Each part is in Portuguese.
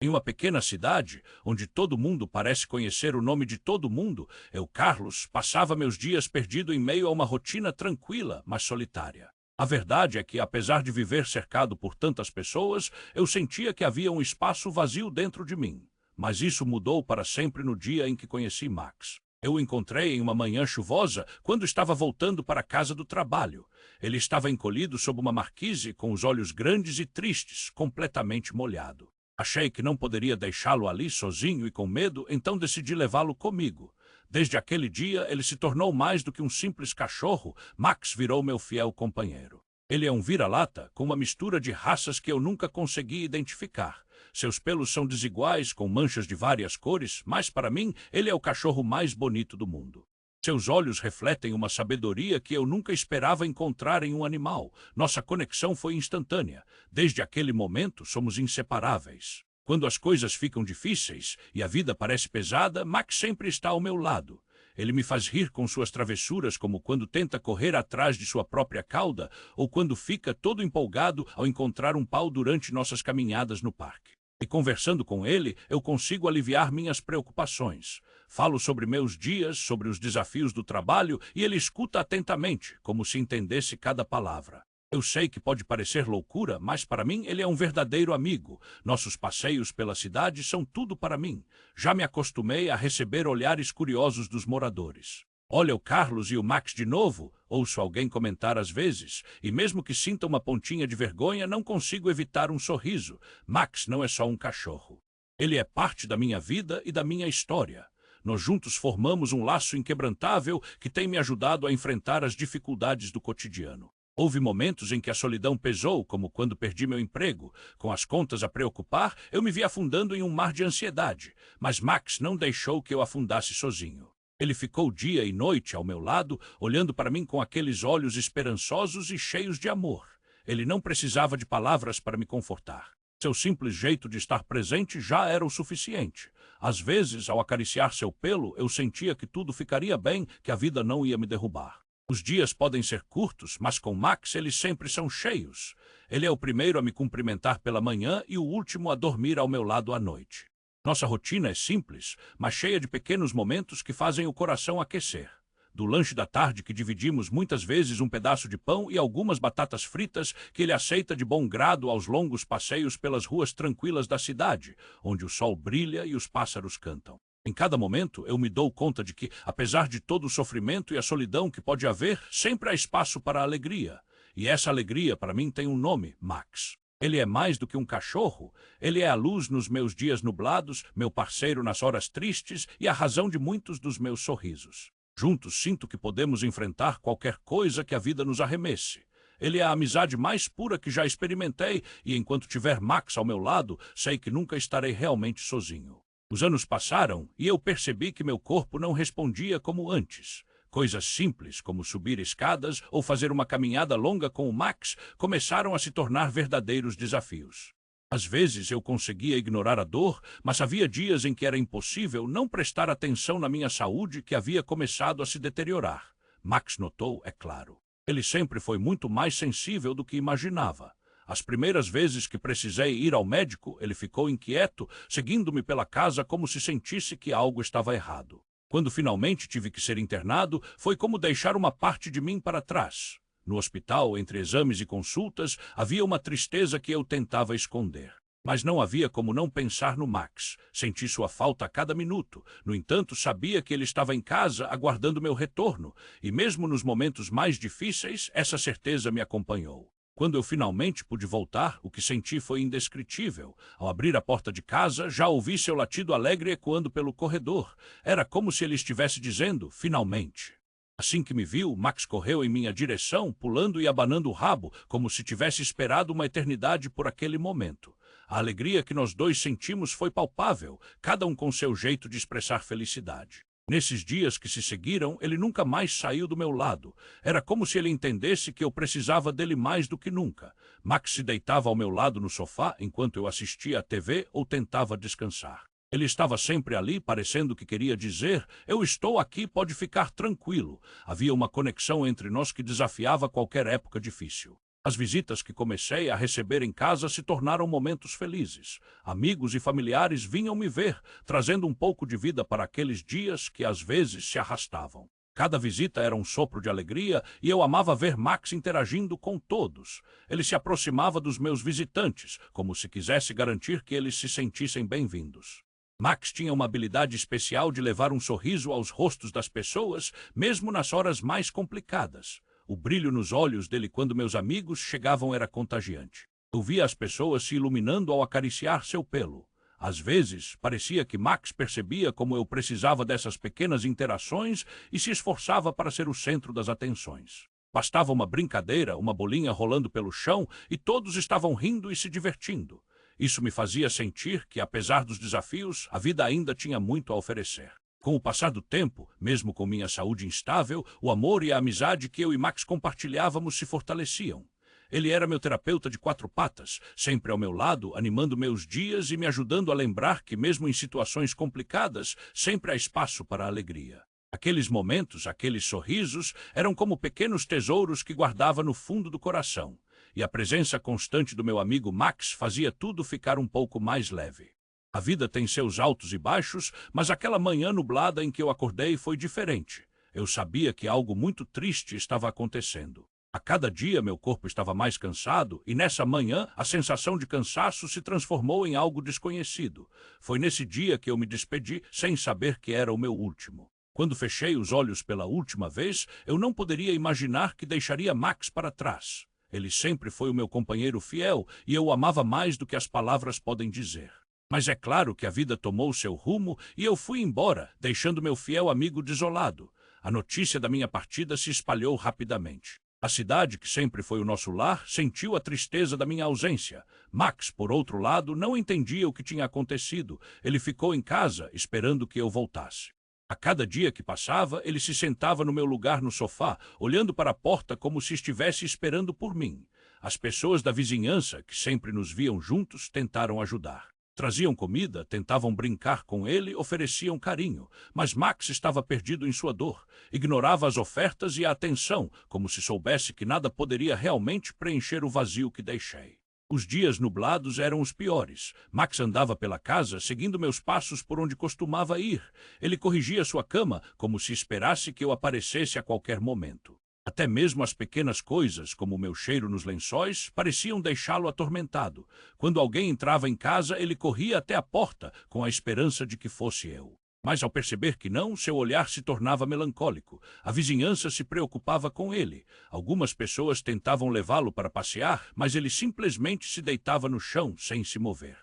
Em uma pequena cidade, onde todo mundo parece conhecer o nome de todo mundo, eu, Carlos, passava meus dias perdido em meio a uma rotina tranquila, mas solitária. A verdade é que, apesar de viver cercado por tantas pessoas, eu sentia que havia um espaço vazio dentro de mim. Mas isso mudou para sempre no dia em que conheci Max. Eu o encontrei em uma manhã chuvosa, quando estava voltando para a casa do trabalho. Ele estava encolhido sob uma marquise, com os olhos grandes e tristes, completamente molhado. Achei que não poderia deixá-lo ali sozinho e com medo, então decidi levá-lo comigo. Desde aquele dia, ele se tornou mais do que um simples cachorro. Max virou meu fiel companheiro. Ele é um vira-lata com uma mistura de raças que eu nunca consegui identificar. Seus pelos são desiguais, com manchas de várias cores, mas para mim, ele é o cachorro mais bonito do mundo. Seus olhos refletem uma sabedoria que eu nunca esperava encontrar em um animal. Nossa conexão foi instantânea. Desde aquele momento, somos inseparáveis. Quando as coisas ficam difíceis e a vida parece pesada, Max sempre está ao meu lado. Ele me faz rir com suas travessuras, como quando tenta correr atrás de sua própria cauda ou quando fica todo empolgado ao encontrar um pau durante nossas caminhadas no parque. E conversando com ele, eu consigo aliviar minhas preocupações. Falo sobre meus dias, sobre os desafios do trabalho e ele escuta atentamente, como se entendesse cada palavra. Eu sei que pode parecer loucura, mas para mim ele é um verdadeiro amigo. Nossos passeios pela cidade são tudo para mim. Já me acostumei a receber olhares curiosos dos moradores. Olha o Carlos e o Max de novo, ouço alguém comentar às vezes, e mesmo que sinta uma pontinha de vergonha, não consigo evitar um sorriso. Max não é só um cachorro. Ele é parte da minha vida e da minha história. Nós juntos formamos um laço inquebrantável que tem me ajudado a enfrentar as dificuldades do cotidiano. Houve momentos em que a solidão pesou, como quando perdi meu emprego. Com as contas a preocupar, eu me vi afundando em um mar de ansiedade. Mas Max não deixou que eu afundasse sozinho. Ele ficou dia e noite ao meu lado, olhando para mim com aqueles olhos esperançosos e cheios de amor. Ele não precisava de palavras para me confortar. Seu simples jeito de estar presente já era o suficiente. Às vezes, ao acariciar seu pelo, eu sentia que tudo ficaria bem, que a vida não ia me derrubar. Os dias podem ser curtos, mas com Max eles sempre são cheios. Ele é o primeiro a me cumprimentar pela manhã e o último a dormir ao meu lado à noite. Nossa rotina é simples, mas cheia de pequenos momentos que fazem o coração aquecer. Do lanche da tarde que dividimos muitas vezes um pedaço de pão e algumas batatas fritas que ele aceita de bom grado aos longos passeios pelas ruas tranquilas da cidade, onde o sol brilha e os pássaros cantam. Em cada momento eu me dou conta de que, apesar de todo o sofrimento e a solidão que pode haver, sempre há espaço para a alegria. E essa alegria para mim tem um nome, Max. Ele é mais do que um cachorro. Ele é a luz nos meus dias nublados, meu parceiro nas horas tristes e a razão de muitos dos meus sorrisos. Juntos sinto que podemos enfrentar qualquer coisa que a vida nos arremesse. Ele é a amizade mais pura que já experimentei e enquanto tiver Max ao meu lado, sei que nunca estarei realmente sozinho. Os anos passaram e eu percebi que meu corpo não respondia como antes. Coisas simples, como subir escadas ou fazer uma caminhada longa com o Max, começaram a se tornar verdadeiros desafios. Às vezes eu conseguia ignorar a dor, mas havia dias em que era impossível não prestar atenção na minha saúde que havia começado a se deteriorar. Max notou, é claro. Ele sempre foi muito mais sensível do que imaginava. As primeiras vezes que precisei ir ao médico, ele ficou inquieto, seguindo-me pela casa como se sentisse que algo estava errado. Quando finalmente tive que ser internado, foi como deixar uma parte de mim para trás. No hospital, entre exames e consultas, havia uma tristeza que eu tentava esconder. Mas não havia como não pensar no Max. Senti sua falta a cada minuto. No entanto, sabia que ele estava em casa, aguardando meu retorno. E mesmo nos momentos mais difíceis, essa certeza me acompanhou. Quando eu finalmente pude voltar, o que senti foi indescritível. Ao abrir a porta de casa, já ouvi seu latido alegre ecoando pelo corredor. Era como se ele estivesse dizendo, finalmente. Assim que me viu, Max correu em minha direção, pulando e abanando o rabo, como se tivesse esperado uma eternidade por aquele momento. A alegria que nós dois sentimos foi palpável, cada um com seu jeito de expressar felicidade. Nesses dias que se seguiram, ele nunca mais saiu do meu lado. Era como se ele entendesse que eu precisava dele mais do que nunca. Max se deitava ao meu lado no sofá enquanto eu assistia à TV ou tentava descansar. Ele estava sempre ali, parecendo que queria dizer, eu estou aqui, pode ficar tranquilo. Havia uma conexão entre nós que desafiava qualquer época difícil. As visitas que comecei a receber em casa se tornaram momentos felizes. Amigos e familiares vinham me ver, trazendo um pouco de vida para aqueles dias que às vezes se arrastavam. Cada visita era um sopro de alegria e eu amava ver Max interagindo com todos. Ele se aproximava dos meus visitantes, como se quisesse garantir que eles se sentissem bem-vindos. Max tinha uma habilidade especial de levar um sorriso aos rostos das pessoas, mesmo nas horas mais complicadas. O brilho nos olhos dele quando meus amigos chegavam era contagiante. Eu via as pessoas se iluminando ao acariciar seu pelo. Às vezes, parecia que Max percebia como eu precisava dessas pequenas interações e se esforçava para ser o centro das atenções. Bastava uma brincadeira, uma bolinha rolando pelo chão e todos estavam rindo e se divertindo. Isso me fazia sentir que, apesar dos desafios, a vida ainda tinha muito a oferecer. Com o passar do tempo, mesmo com minha saúde instável, o amor e a amizade que eu e Max compartilhávamos se fortaleciam. Ele era meu terapeuta de 4 patas, sempre ao meu lado, animando meus dias e me ajudando a lembrar que, mesmo em situações complicadas, sempre há espaço para a alegria. Aqueles momentos, aqueles sorrisos, eram como pequenos tesouros que guardava no fundo do coração. E a presença constante do meu amigo Max fazia tudo ficar um pouco mais leve. A vida tem seus altos e baixos, mas aquela manhã nublada em que eu acordei foi diferente. Eu sabia que algo muito triste estava acontecendo. A cada dia meu corpo estava mais cansado e nessa manhã a sensação de cansaço se transformou em algo desconhecido. Foi nesse dia que eu me despedi sem saber que era o meu último. Quando fechei os olhos pela última vez, eu não poderia imaginar que deixaria Max para trás. Ele sempre foi o meu companheiro fiel e eu o amava mais do que as palavras podem dizer. Mas é claro que a vida tomou seu rumo e eu fui embora, deixando meu fiel amigo desolado. A notícia da minha partida se espalhou rapidamente. A cidade, que sempre foi o nosso lar, sentiu a tristeza da minha ausência. Max, por outro lado, não entendia o que tinha acontecido. Ele ficou em casa, esperando que eu voltasse. A cada dia que passava, ele se sentava no meu lugar no sofá, olhando para a porta como se estivesse esperando por mim. As pessoas da vizinhança, que sempre nos viam juntos, tentaram ajudar. Traziam comida, tentavam brincar com ele, ofereciam carinho, mas Max estava perdido em sua dor. Ignorava as ofertas e a atenção, como se soubesse que nada poderia realmente preencher o vazio que deixei. Os dias nublados eram os piores. Max andava pela casa, seguindo meus passos por onde costumava ir. Ele corrigia sua cama, como se esperasse que eu aparecesse a qualquer momento. Até mesmo as pequenas coisas, como o meu cheiro nos lençóis, pareciam deixá-lo atormentado. Quando alguém entrava em casa, ele corria até a porta, com a esperança de que fosse eu. Mas ao perceber que não, seu olhar se tornava melancólico. A vizinhança se preocupava com ele. Algumas pessoas tentavam levá-lo para passear, mas ele simplesmente se deitava no chão, sem se mover.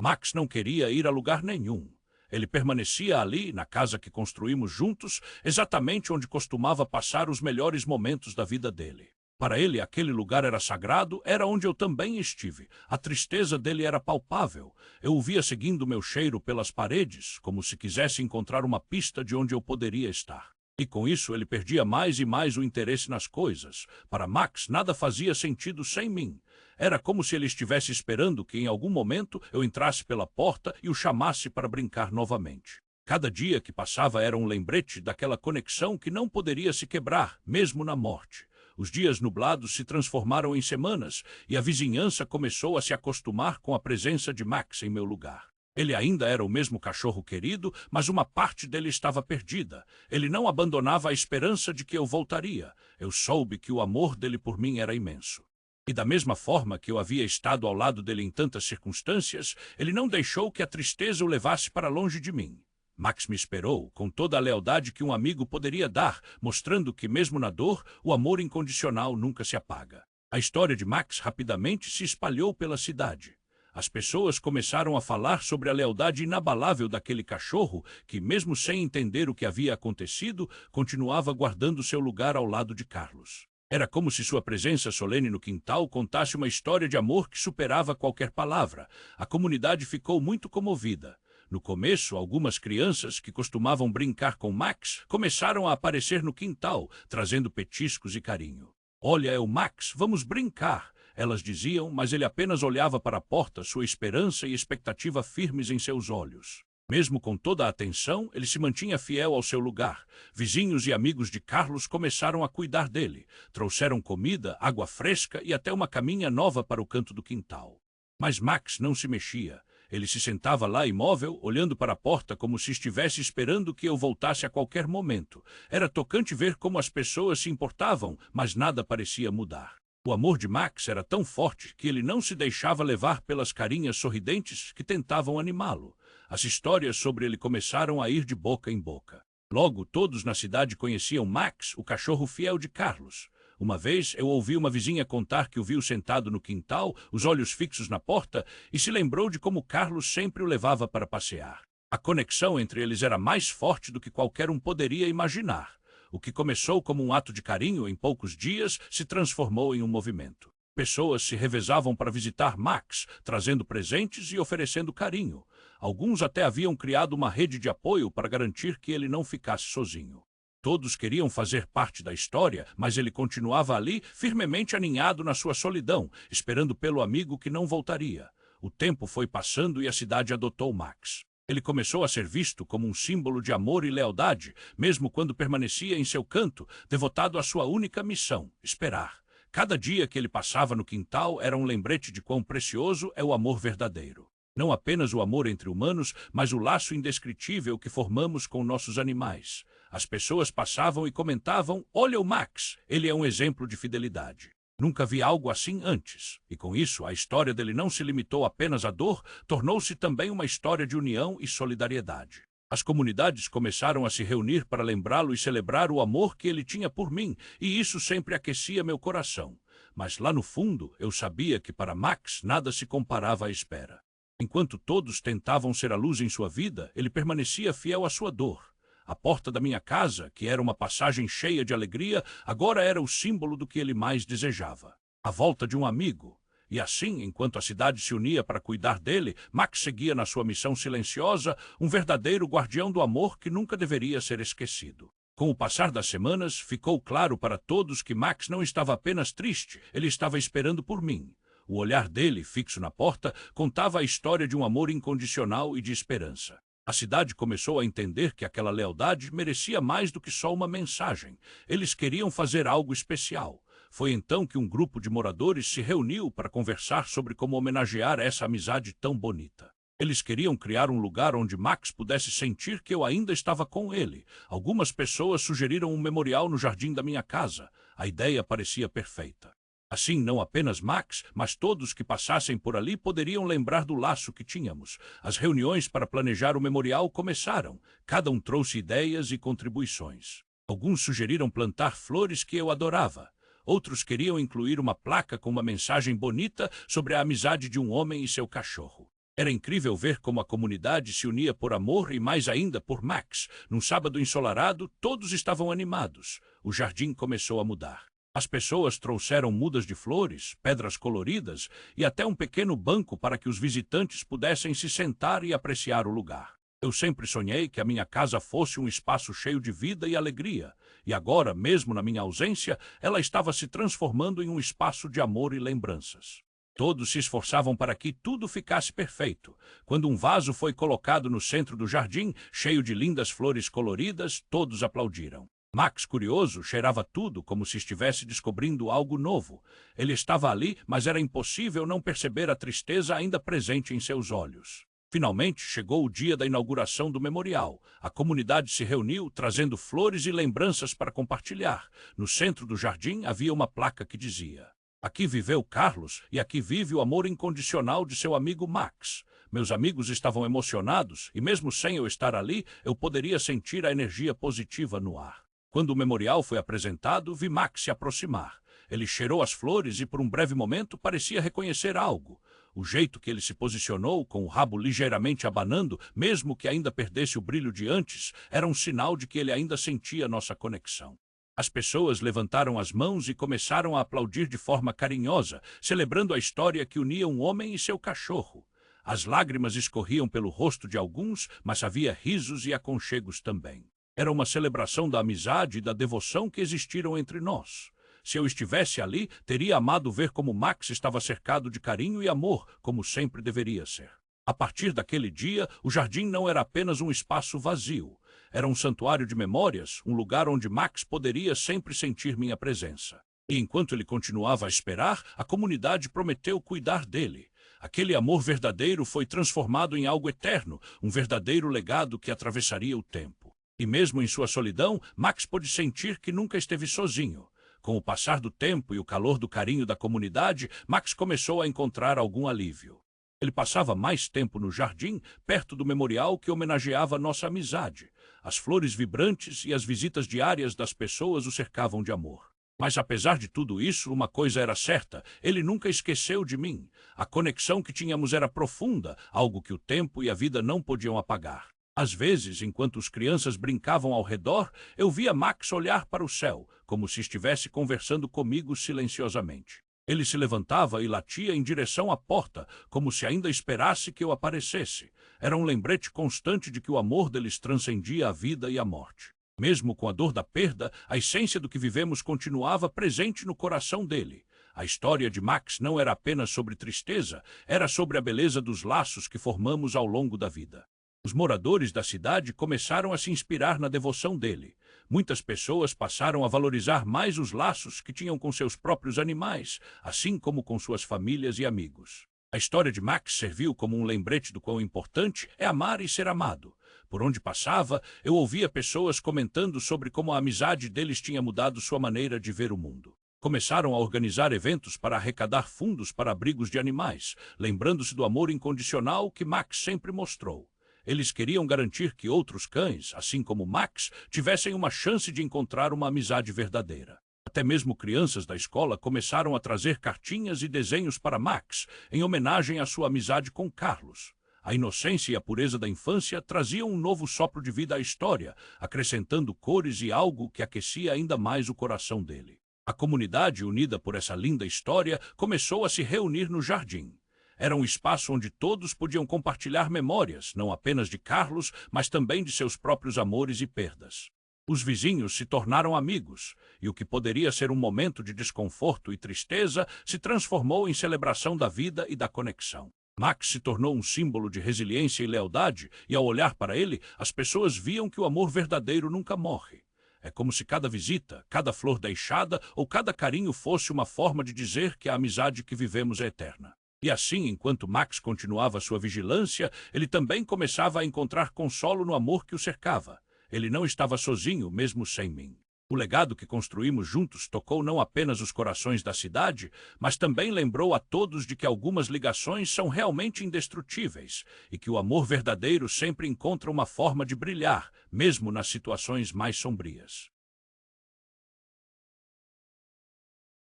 Max não queria ir a lugar nenhum. Ele permanecia ali, na casa que construímos juntos, exatamente onde costumava passar os melhores momentos da vida dele. Para ele, aquele lugar era sagrado, era onde eu também estive. A tristeza dele era palpável. Eu o via seguindo meu cheiro pelas paredes, como se quisesse encontrar uma pista de onde eu poderia estar. E com isso ele perdia mais e mais o interesse nas coisas. Para Max, nada fazia sentido sem mim. Era como se ele estivesse esperando que em algum momento eu entrasse pela porta e o chamasse para brincar novamente. Cada dia que passava era um lembrete daquela conexão que não poderia se quebrar, mesmo na morte. Os dias nublados se transformaram em semanas e a vizinhança começou a se acostumar com a presença de Max em meu lugar. Ele ainda era o mesmo cachorro querido, mas uma parte dele estava perdida. Ele não abandonava a esperança de que eu voltaria. Eu soube que o amor dele por mim era imenso. E da mesma forma que eu havia estado ao lado dele em tantas circunstâncias, ele não deixou que a tristeza o levasse para longe de mim. Max me esperou, com toda a lealdade que um amigo poderia dar, mostrando que, mesmo na dor, o amor incondicional nunca se apaga. A história de Max rapidamente se espalhou pela cidade. As pessoas começaram a falar sobre a lealdade inabalável daquele cachorro que, mesmo sem entender o que havia acontecido, continuava guardando seu lugar ao lado de Carlos. Era como se sua presença solene no quintal contasse uma história de amor que superava qualquer palavra. A comunidade ficou muito comovida. No começo, algumas crianças que costumavam brincar com Max começaram a aparecer no quintal, trazendo petiscos e carinho. "Olha, é o Max, vamos brincar!" Elas diziam, mas ele apenas olhava para a porta, sua esperança e expectativa firmes em seus olhos. Mesmo com toda a atenção, ele se mantinha fiel ao seu lugar. Vizinhos e amigos de Carlos começaram a cuidar dele. Trouxeram comida, água fresca e até uma caminha nova para o canto do quintal. Mas Max não se mexia. Ele se sentava lá imóvel, olhando para a porta como se estivesse esperando que eu voltasse a qualquer momento. Era tocante ver como as pessoas se importavam, mas nada parecia mudar. O amor de Max era tão forte que ele não se deixava levar pelas carinhas sorridentes que tentavam animá-lo. As histórias sobre ele começaram a ir de boca em boca. Logo, todos na cidade conheciam Max, o cachorro fiel de Carlos. Uma vez, eu ouvi uma vizinha contar que o viu sentado no quintal, os olhos fixos na porta, e se lembrou de como Carlos sempre o levava para passear. A conexão entre eles era mais forte do que qualquer um poderia imaginar. O que começou como um ato de carinho em poucos dias se transformou em um movimento. Pessoas se revezavam para visitar Max, trazendo presentes e oferecendo carinho. Alguns até haviam criado uma rede de apoio para garantir que ele não ficasse sozinho. Todos queriam fazer parte da história, mas ele continuava ali, firmemente aninhado na sua solidão, esperando pelo amigo que não voltaria. O tempo foi passando e a cidade adotou Max. Ele começou a ser visto como um símbolo de amor e lealdade, mesmo quando permanecia em seu canto, devotado à sua única missão, esperar. Cada dia que ele passava no quintal era um lembrete de quão precioso é o amor verdadeiro. Não apenas o amor entre humanos, mas o laço indescritível que formamos com nossos animais. As pessoas passavam e comentavam: "Olha o Max, ele é um exemplo de fidelidade." Nunca vi algo assim antes. E com isso, a história dele não se limitou apenas à dor, tornou-se também uma história de união e solidariedade. As comunidades começaram a se reunir para lembrá-lo e celebrar o amor que ele tinha por mim, e isso sempre aquecia meu coração. Mas lá no fundo, eu sabia que para Max nada se comparava à espera. Enquanto todos tentavam ser a luz em sua vida, ele permanecia fiel à sua dor. A porta da minha casa, que era uma passagem cheia de alegria, agora era o símbolo do que ele mais desejava: a volta de um amigo. E assim, enquanto a cidade se unia para cuidar dele, Max seguia na sua missão silenciosa, um verdadeiro guardião do amor que nunca deveria ser esquecido. Com o passar das semanas, ficou claro para todos que Max não estava apenas triste, ele estava esperando por mim. O olhar dele, fixo na porta, contava a história de um amor incondicional e de esperança. A cidade começou a entender que aquela lealdade merecia mais do que só uma mensagem. Eles queriam fazer algo especial. Foi então que um grupo de moradores se reuniu para conversar sobre como homenagear essa amizade tão bonita. Eles queriam criar um lugar onde Max pudesse sentir que eu ainda estava com ele. Algumas pessoas sugeriram um memorial no jardim da minha casa. A ideia parecia perfeita. Assim, não apenas Max, mas todos que passassem por ali poderiam lembrar do laço que tínhamos. As reuniões para planejar o memorial começaram. Cada um trouxe ideias e contribuições. Alguns sugeriram plantar flores que eu adorava. Outros queriam incluir uma placa com uma mensagem bonita sobre a amizade de um homem e seu cachorro. Era incrível ver como a comunidade se unia por amor e mais ainda por Max. Num sábado ensolarado, todos estavam animados. O jardim começou a mudar. As pessoas trouxeram mudas de flores, pedras coloridas e até um pequeno banco para que os visitantes pudessem se sentar e apreciar o lugar. Eu sempre sonhei que a minha casa fosse um espaço cheio de vida e alegria, e agora, mesmo na minha ausência, ela estava se transformando em um espaço de amor e lembranças. Todos se esforçavam para que tudo ficasse perfeito. Quando um vaso foi colocado no centro do jardim, cheio de lindas flores coloridas, todos aplaudiram. Max, curioso, cheirava tudo como se estivesse descobrindo algo novo. Ele estava ali, mas era impossível não perceber a tristeza ainda presente em seus olhos. Finalmente chegou o dia da inauguração do memorial. A comunidade se reuniu, trazendo flores e lembranças para compartilhar. No centro do jardim havia uma placa que dizia: "Aqui viveu Carlos e aqui vive o amor incondicional de seu amigo Max." Meus amigos estavam emocionados e, mesmo sem eu estar ali, eu poderia sentir a energia positiva no ar. Quando o memorial foi apresentado, vi Max se aproximar. Ele cheirou as flores e, por um breve momento, parecia reconhecer algo. O jeito que ele se posicionou, com o rabo ligeiramente abanando, mesmo que ainda perdesse o brilho de antes, era um sinal de que ele ainda sentia nossa conexão. As pessoas levantaram as mãos e começaram a aplaudir de forma carinhosa, celebrando a história que unia um homem e seu cachorro. As lágrimas escorriam pelo rosto de alguns, mas havia risos e aconchegos também. Era uma celebração da amizade e da devoção que existiram entre nós. Se eu estivesse ali, teria amado ver como Max estava cercado de carinho e amor, como sempre deveria ser. A partir daquele dia, o jardim não era apenas um espaço vazio. Era um santuário de memórias, um lugar onde Max poderia sempre sentir minha presença. E enquanto ele continuava a esperar, a comunidade prometeu cuidar dele. Aquele amor verdadeiro foi transformado em algo eterno, um verdadeiro legado que atravessaria o tempo. E mesmo em sua solidão, Max pôde sentir que nunca esteve sozinho. Com o passar do tempo e o calor do carinho da comunidade, Max começou a encontrar algum alívio. Ele passava mais tempo no jardim, perto do memorial que homenageava nossa amizade. As flores vibrantes e as visitas diárias das pessoas o cercavam de amor. Mas apesar de tudo isso, uma coisa era certa, ele nunca esqueceu de mim. A conexão que tínhamos era profunda, algo que o tempo e a vida não podiam apagar. Às vezes, enquanto as crianças brincavam ao redor, eu via Max olhar para o céu, como se estivesse conversando comigo silenciosamente. Ele se levantava e latia em direção à porta, como se ainda esperasse que eu aparecesse. Era um lembrete constante de que o amor deles transcendia a vida e a morte. Mesmo com a dor da perda, a essência do que vivemos continuava presente no coração dele. A história de Max não era apenas sobre tristeza, era sobre a beleza dos laços que formamos ao longo da vida. Os moradores da cidade começaram a se inspirar na devoção dele. Muitas pessoas passaram a valorizar mais os laços que tinham com seus próprios animais, assim como com suas famílias e amigos. A história de Max serviu como um lembrete do quão importante é amar e ser amado. Por onde passava, eu ouvia pessoas comentando sobre como a amizade deles tinha mudado sua maneira de ver o mundo. Começaram a organizar eventos para arrecadar fundos para abrigos de animais, lembrando-se do amor incondicional que Max sempre mostrou. Eles queriam garantir que outros cães, assim como Max, tivessem uma chance de encontrar uma amizade verdadeira. Até mesmo crianças da escola começaram a trazer cartinhas e desenhos para Max, em homenagem à sua amizade com Carlos. A inocência e a pureza da infância traziam um novo sopro de vida à história, acrescentando cores e algo que aquecia ainda mais o coração dele. A comunidade, unida por essa linda história, começou a se reunir no jardim. Era um espaço onde todos podiam compartilhar memórias, não apenas de Carlos, mas também de seus próprios amores e perdas. Os vizinhos se tornaram amigos, e o que poderia ser um momento de desconforto e tristeza se transformou em celebração da vida e da conexão. Max se tornou um símbolo de resiliência e lealdade, e ao olhar para ele, as pessoas viam que o amor verdadeiro nunca morre. É como se cada visita, cada flor deixada ou cada carinho fosse uma forma de dizer que a amizade que vivemos é eterna. E assim, enquanto Max continuava sua vigilância, ele também começava a encontrar consolo no amor que o cercava. Ele não estava sozinho, mesmo sem mim. O legado que construímos juntos tocou não apenas os corações da cidade, mas também lembrou a todos de que algumas ligações são realmente indestrutíveis e que o amor verdadeiro sempre encontra uma forma de brilhar, mesmo nas situações mais sombrias.